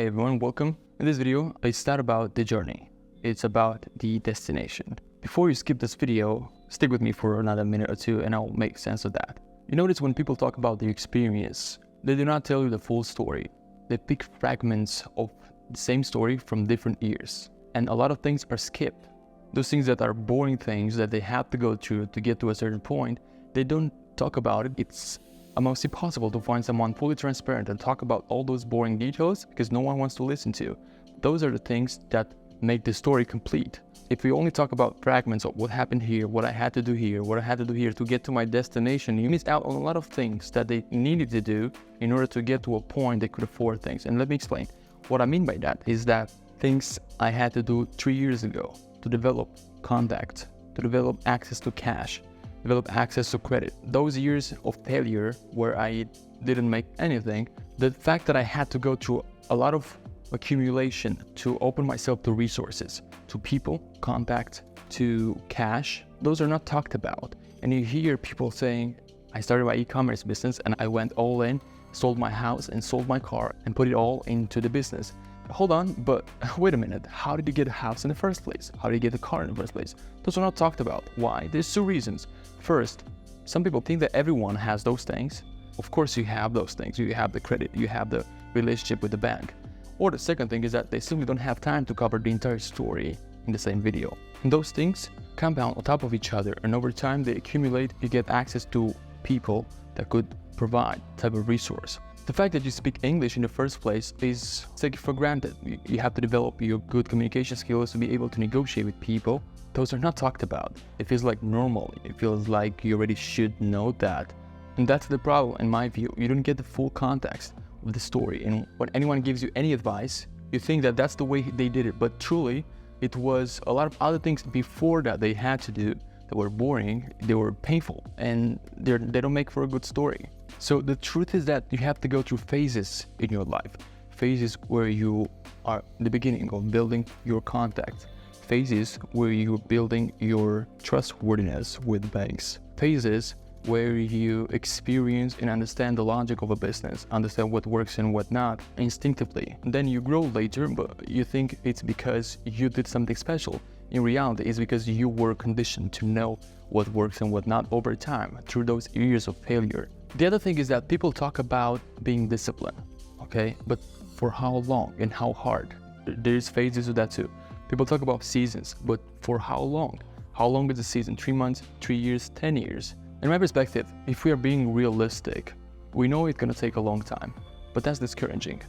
Hey everyone, welcome. In this video, it's not about the journey. It's about the destination. Before you skip this video, stick with me for another minute or two and I'll make sense of that. You notice when people talk about their experience, they do not tell you the full story. They pick fragments of the same story from different years. And a lot of things are skipped. Those things that are boring things that they have to go through to get to a certain point, they don't talk about it. It's almost impossible to find someone fully transparent and talk about all those boring details because no one wants to listen to. Those are the things that make the story complete. If we only talk about fragments of what happened here, what I had to do here, what I had to do here to get to my destination, you missed out on a lot of things that they needed to do in order to get to a point they could afford things. And let me explain. What I mean by that is that things I had to do 3 years ago to develop contact, to develop access to cash, develop access to credit. Those years of failure where I didn't make anything, the fact that I had to go through a lot of accumulation to open myself to resources, to people, contact, to cash, those are not talked about. And you hear people saying, I started my e-commerce business and I went all in, sold my house and sold my car and put it all into the business. Hold on, but wait a minute, how did you get a house in the first place? How did you get a car in the first place? Those are not talked about. Why? There's two reasons. First, some people think that everyone has those things. Of course you have those things. You have the credit, you have the relationship with the bank. Or the second thing is that they simply don't have time to cover the entire story in the same video. And those things compound on top of each other, and over time they accumulate. You get access to people that could provide type of resource. The fact that you speak English in the first place is taken for granted. You have to develop your good communication skills to be able to negotiate with people. Those are not talked about. It feels like normal. It feels like you already should know that. And that's the problem in my view. You don't get the full context of the story. And when anyone gives you any advice, you think that that's the way they did it. But truly, it was a lot of other things before that they had to do that were boring, they were painful, and they don't make for a good story. So the truth is that you have to go through phases in your life. Phases where you are in the beginning of building your contact. Phases where you're building your trustworthiness with banks. Phases where you experience and understand the logic of a business, understand what works and what not instinctively. And then you grow later, but you think it's because you did something special. In reality, it's because you were conditioned to know what works and what not over time through those years of failure. The other thing is that people talk about being disciplined, okay? But for how long and how hard? There's phases of that too. People talk about seasons, but for how long? How long is a season? 3 months, 3 years, 10 years? In my perspective, if we are being realistic, we know it's gonna take a long time, but that's discouraging.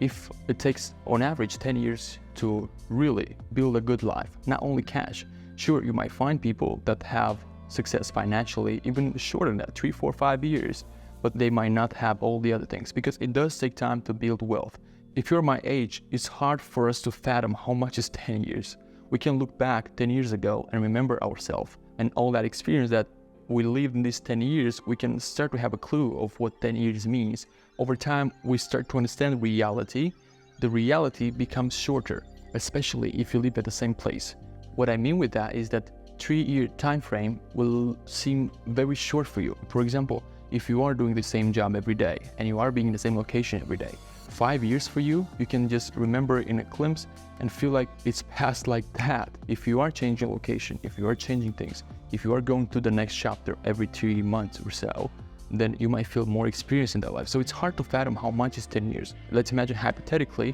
If it takes on average 10 years to really build a good life, not only cash, sure, you might find people that have success financially even shorter than that, 3, 4, 5 years, but they might not have all the other things because it does take time to build wealth. If you're my age, it's hard for us to fathom how much is 10 years. We can look back 10 years ago and remember ourselves and all that experience that we lived in these 10 years, we can start to have a clue of what 10 years means. Over time, we start to understand reality. The reality becomes shorter, especially if you live at the same place. What I mean with that is that 3-year time frame will seem very short for you. For example, if you are doing the same job every day and you are being in the same location every day, 5 years for you, you can just remember in a glimpse and feel like it's passed like that. If you are changing location, if you are changing things, if you are going to the next chapter every 3 months or so, then you might feel more experience in that life. So it's hard to fathom how much is 10 years. Let's imagine hypothetically,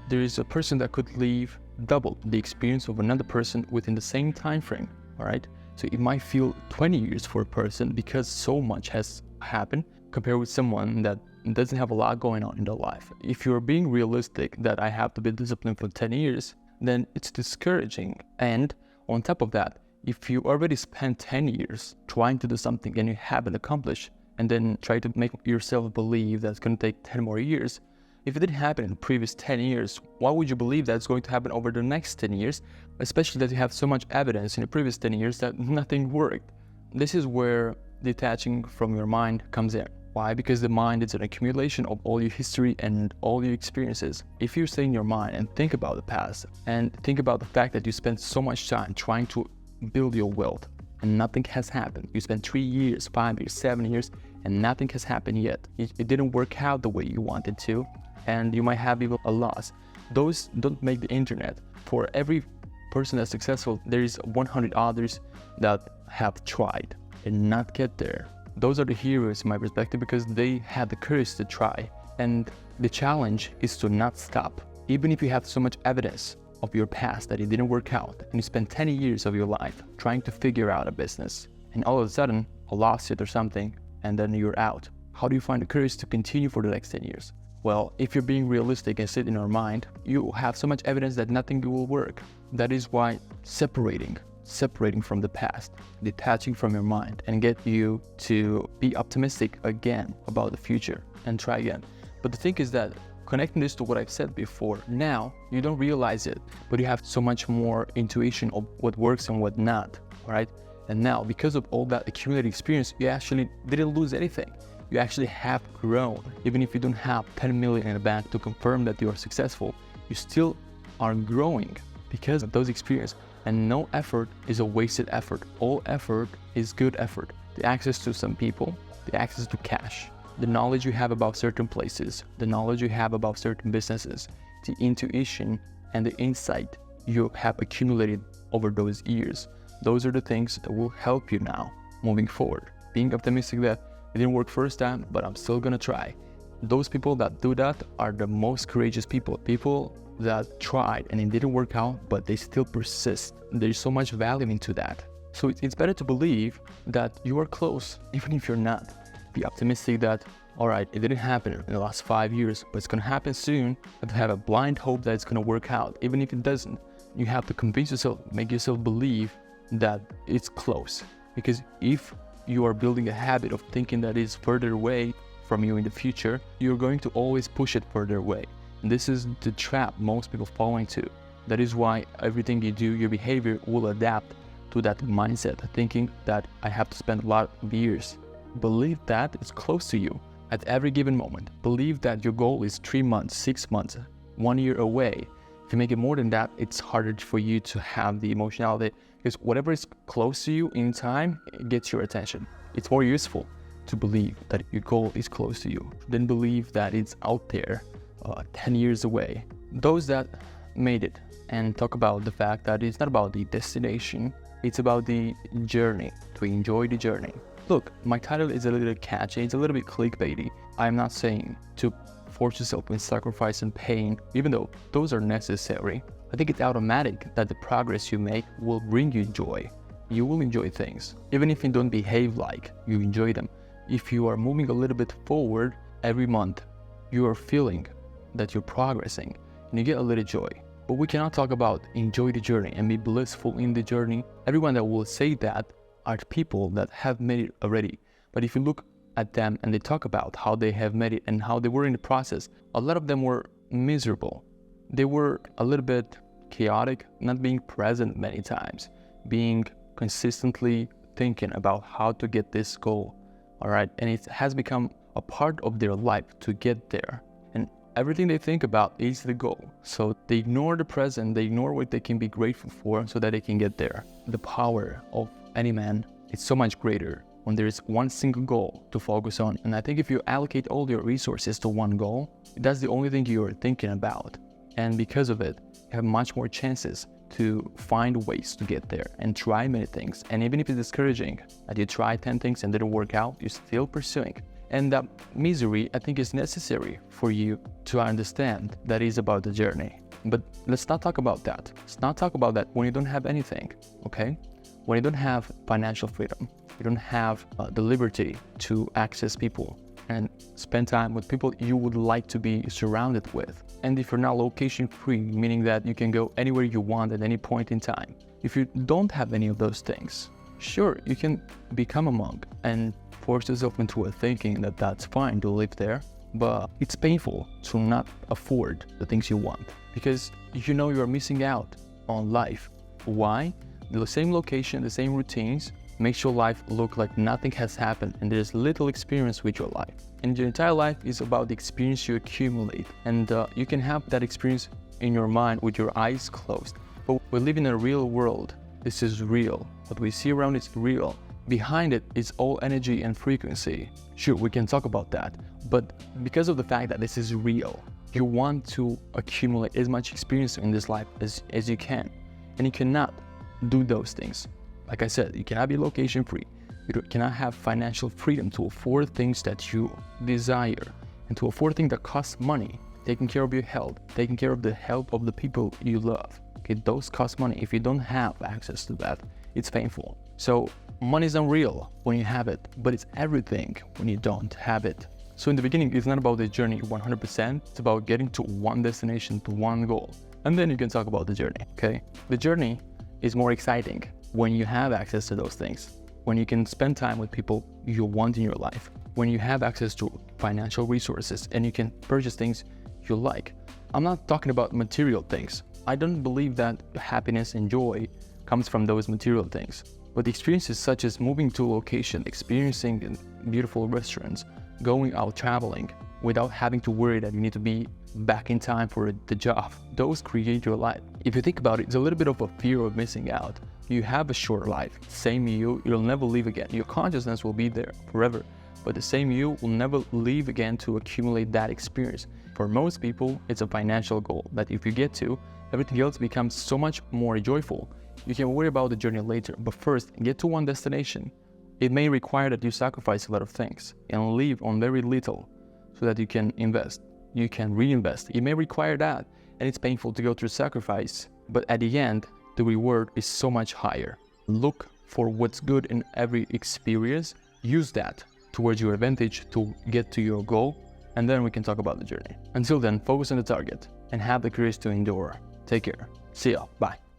there is a person that could live double the experience of another person within the same time frame, all right? So it might feel 20 years for a person because so much has happened compared with someone that doesn't have a lot going on in their life. If you're being realistic that I have to be disciplined for 10 years, then it's discouraging. And on top of that, if you already spent 10 years trying to do something and you haven't accomplished, and then try to make yourself believe that's going to take 10 more years, if it didn't happen in the previous 10 years, why would you believe that's going to happen over the next 10 years, especially that you have so much evidence in the previous 10 years that nothing worked? This is where detaching from your mind comes in. Why? Because the mind is an accumulation of all your history and all your experiences. If you stay in your mind and think about the past and think about the fact that you spent so much time trying to build your wealth and nothing has happened. You spent 3 years, 5 years, 7 years, and nothing has happened yet. It didn't work out the way you wanted to, and you might have even a loss. Those don't make the internet. For every person that's successful, there is 100 others that have tried and not get there. Those are the heroes in my perspective because they had the courage to try. And the challenge is to not stop. Even if you have so much evidence of your past that it didn't work out, and you spend 10 years of your life trying to figure out a business, and all of a sudden a lawsuit or something, and then you're out. How do you find the courage to continue for the next 10 years? Well, if you're being realistic and sit in your mind, you have so much evidence that nothing will work. That is why separating from the past, detaching from your mind, and get you to be optimistic again about the future and try again. But the thing is that connecting this to what I've said before, now you don't realize it, but you have so much more intuition of what works and what not, all right? And now, because of all that accumulated experience, you actually didn't lose anything. You actually have grown. Even if you don't have 10 million in the bank to confirm that you are successful, you still are growing because of those experiences. And no effort is a wasted effort. All effort is good effort. The access to some people, the access to cash, the knowledge you have about certain places, the knowledge you have about certain businesses, the intuition and the insight you have accumulated over those years. Those are the things that will help you now moving forward. Being optimistic that it didn't work first time, but I'm still gonna try. Those people that do that are the most courageous people. People that tried and it didn't work out, but they still persist. There's so much value into that. So it's better to believe that you are close, even if you're not. Be optimistic that, all right, it didn't happen in the last 5 years, but it's gonna happen soon. But have a blind hope that it's gonna work out. Even if it doesn't, you have to convince yourself, make yourself believe that it's close. Because if you are building a habit of thinking that is further away from you in the future, you're going to always push it further away. And this is the trap most people fall into. That is why everything you do, your behavior will adapt to that mindset, thinking that I have to spend a lot of years. Believe that it's close to you at every given moment. Believe that your goal is 3 months, 6 months, 1 year away. If you make it more than that, it's harder for you to have the emotionality, because whatever is close to you in time, it gets your attention. It's more useful to believe that your goal is close to you than believe that it's out there 10 years away. Those that made it and talk about the fact that it's not about the destination, it's about the journey, to enjoy the journey. Look, my title is a little catchy, it's a little bit clickbaity. I'm not saying to force yourself with sacrifice and pain, even though those are necessary. I think it's automatic that the progress you make will bring you joy. You will enjoy things. Even if you don't behave like you enjoy them. If you are moving a little bit forward every month, you are feeling that you're progressing and you get a little joy. But we cannot talk about enjoy the journey and be blissful in the journey. Everyone that will say that are people that have made it already. But if you look at them and they talk about how they have made it and how they were in the process, a lot of them were miserable. They were a little bit chaotic, not being present many times, being consistently thinking about how to get this goal, all right? And it has become a part of their life to get there. And everything they think about is the goal. So they ignore the present, they ignore what they can be grateful for so that they can get there. The power of any man is so much greater when there is one single goal to focus on. And I think if you allocate all your resources to one goal, that's the only thing you're thinking about. And because of it, you have much more chances to find ways to get there and try many things. And even if it's discouraging that you try 10 things and didn't work out, you're still pursuing. And that misery, I think, is necessary for you to understand that is about the journey. But let's not talk about that. Let's not talk about that when you don't have anything, okay? When you don't have financial freedom, you don't have the liberty to access people and spend time with people you would like to be surrounded with. And if you're not location free, meaning that you can go anywhere you want at any point in time. If you don't have any of those things, sure, you can become a monk and force yourself into a thinking that that's fine to live there, but it's painful to not afford the things you want because you know you're missing out on life. Why? The same location, the same routines makes your life look like nothing has happened and there's little experience with your life. And your entire life is about the experience you accumulate. And you can have that experience in your mind with your eyes closed. But we live in a real world. This is real. What we see around is real. behind it is all energy and frequency. Sure, we can talk about that, but because of the fact that this is real, you want to accumulate as much experience in this life as you can, and you cannot do those things. Like I said, you cannot be location free. You cannot have financial freedom to afford things that you desire and to afford things that cost money, taking care of your health, taking care of the health of the people you love. Okay, those cost money. If you don't have access to that, it's painful. So money is unreal when you have it, but it's everything when you don't have it. So in the beginning, it's not about the journey 100%. It's about getting to one destination, to one goal. And then you can talk about the journey, okay? The journey is more exciting when you have access to those things, when you can spend time with people you want in your life, when you have access to financial resources and you can purchase things you like. I'm not talking about material things. I don't believe that happiness and joy comes from those material things. But the experiences such as moving to a location, experiencing beautiful restaurants, going out traveling without having to worry that you need to be back in time for the job, those create your life. If you think about it, it's a little bit of a fear of missing out. You have a short life, same you'll never leave again. Your consciousness will be there forever, but the same you will never leave again to accumulate that experience. For most people, it's a financial goal that if you get to, everything else becomes so much more joyful. You can worry about the journey later, but first, get to one destination. It may require that you sacrifice a lot of things and leave on very little so that you can invest, you can reinvest. It may require that, and it's painful to go through sacrifice, but at the end, the reward is so much higher. Look for what's good in every experience, use that towards your advantage to get to your goal, and then we can talk about the journey. Until then, focus on the target and have the courage to endure. Take care. See ya. Bye.